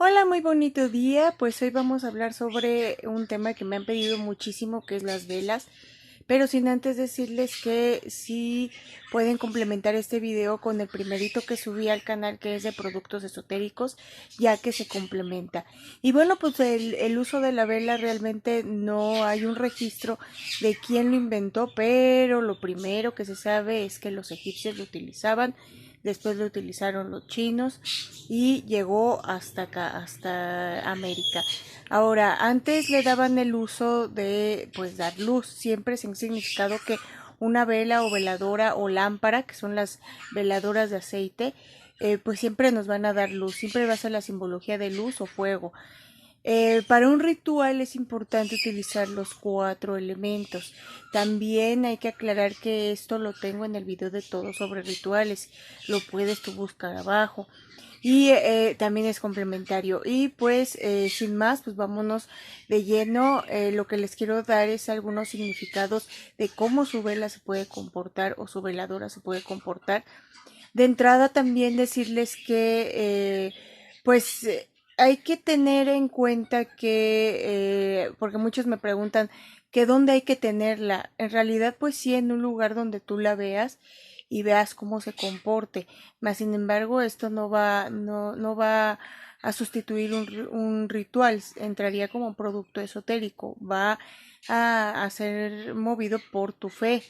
Hola, muy bonito día. Pues hoy vamos a hablar sobre un tema que me han pedido muchísimo, que es las velas. Pero sin antes decirles que sí pueden complementar este video con el primerito que subí al canal, que es de productos esotéricos, ya que se complementa. Y bueno, pues el uso de la vela realmente no hay un registro de quién lo inventó, pero lo primero que se sabe es que los egipcios lo utilizaban. Después lo utilizaron los chinos y llegó hasta acá, hasta América. Ahora, antes le daban el uso de, pues, dar luz, siempre sin significado que una vela o veladora o lámpara, que son las veladoras de aceite, pues siempre nos van a dar luz, siempre va a ser la simbología de luz o fuego. Para un ritual es importante utilizar los 4 elementos. También hay que aclarar que esto lo tengo en el video de todo sobre rituales. Lo puedes tú buscar abajo. Y también es complementario. Y pues sin más, pues vámonos de lleno. Lo que les quiero dar es algunos significados de cómo su vela se puede comportar o su veladora se puede comportar. De entrada también decirles que pues hay que tener en cuenta que, porque muchos me preguntan que dónde hay que tenerla. En realidad pues sí en un lugar donde tú la veas y veas cómo se comporte. Mas sin embargo esto no va a sustituir un ritual, entraría como un producto esotérico, va a ser movido por tu fe.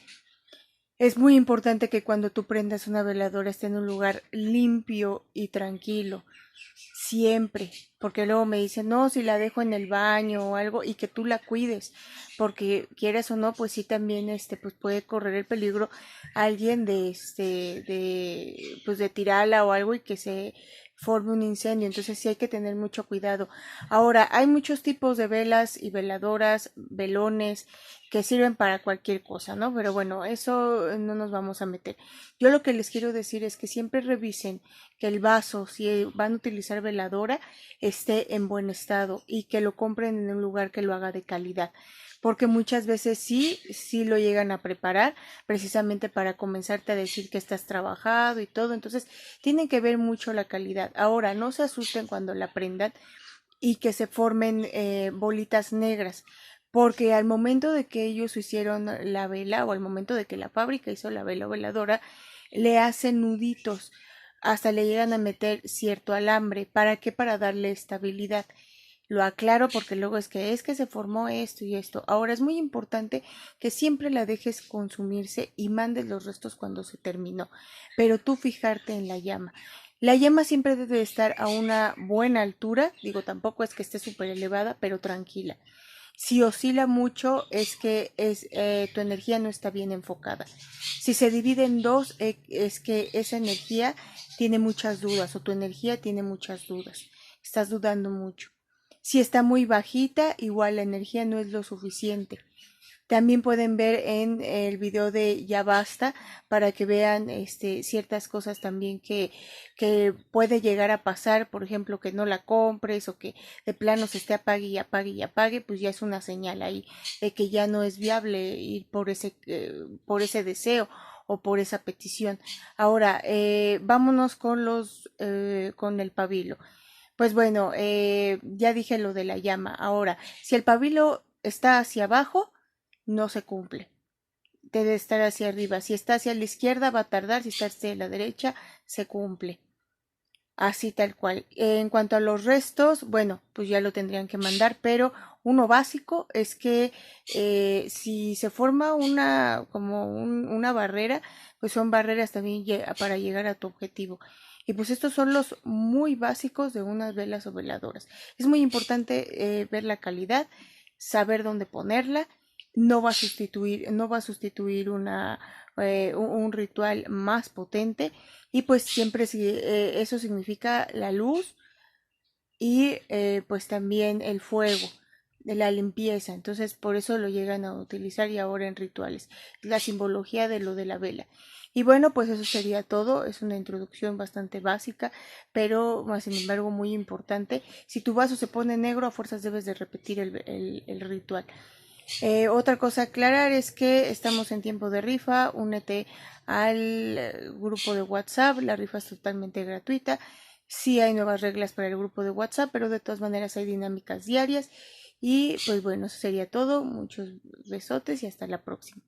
Es muy importante que cuando tú prendas una veladora esté en un lugar limpio y tranquilo, siempre, porque luego me dicen, no, si la dejo en el baño o algo, y que tú la cuides, porque quieras o no, pues sí también, pues puede correr el peligro alguien pues de tirarla o algo y que se forme un incendio, entonces sí hay que tener mucho cuidado. Ahora, hay muchos tipos de velas y veladoras, velones, que sirven para cualquier cosa, ¿no? Pero bueno, eso no nos vamos a meter. Yo lo que les quiero decir es que siempre revisen que el vaso, si van a utilizar veladora, esté en buen estado y que lo compren en un lugar que lo haga de calidad. Porque muchas veces sí lo llegan a preparar precisamente para comenzarte a decir que estás trabajado y todo. Entonces, tienen que ver mucho la calidad. Ahora, no se asusten cuando la prendan y que se formen bolitas negras, porque al momento de que ellos hicieron la vela o al momento de que la fábrica hizo la vela o veladora, le hacen nuditos, hasta le llegan a meter cierto alambre. ¿Para qué? Para darle estabilidad. Lo aclaro porque luego es que se formó esto y esto. Ahora es muy importante que siempre la dejes consumirse y mandes los restos cuando se terminó, pero tú fijarte en la llama. La llama siempre debe estar a una buena altura, digo, tampoco es que esté súper elevada, pero tranquila. Si oscila mucho es que tu energía no está bien enfocada. Si se divide en dos es que esa energía tiene muchas dudas o tu energía tiene muchas dudas. Estás dudando mucho. Si está muy bajita, igual la energía no es lo suficiente. También pueden ver en el video de Ya Basta para que vean ciertas cosas también que puede llegar a pasar, por ejemplo, que no la compres o que de plano se esté apague y apague y apague, pues ya es una señal ahí de que ya no es viable ir por ese deseo o por esa petición. Ahora, vámonos con el pabilo. Pues bueno, ya dije lo de la llama. Ahora, si el pabilo está hacia abajo, no se cumple. Debe estar hacia arriba. Si está hacia la izquierda, va a tardar. Si está hacia la derecha, se cumple. Así tal cual. En cuanto a los restos, bueno, pues ya lo tendrían que mandar, pero uno básico es que si se forma una barrera, pues son barreras también para llegar a tu objetivo. Y pues estos son los muy básicos de unas velas o veladoras. Es muy importante ver la calidad, saber dónde ponerla. No va a sustituir un ritual más potente y pues siempre eso significa la luz y pues también el fuego, de la limpieza. Entonces por eso lo llegan a utilizar y ahora en rituales. La simbología de lo de la vela. Y bueno, pues eso sería todo. Es una introducción bastante básica, pero más sin embargo muy importante. Si tu vaso se pone negro, a fuerzas debes de repetir el ritual. Otra cosa a aclarar es que estamos en tiempo de rifa. Únete al grupo de WhatsApp. La rifa es totalmente gratuita. Sí hay nuevas reglas para el grupo de WhatsApp, pero de todas maneras hay dinámicas diarias. Y pues bueno, eso sería todo. Muchos besotes y hasta la próxima.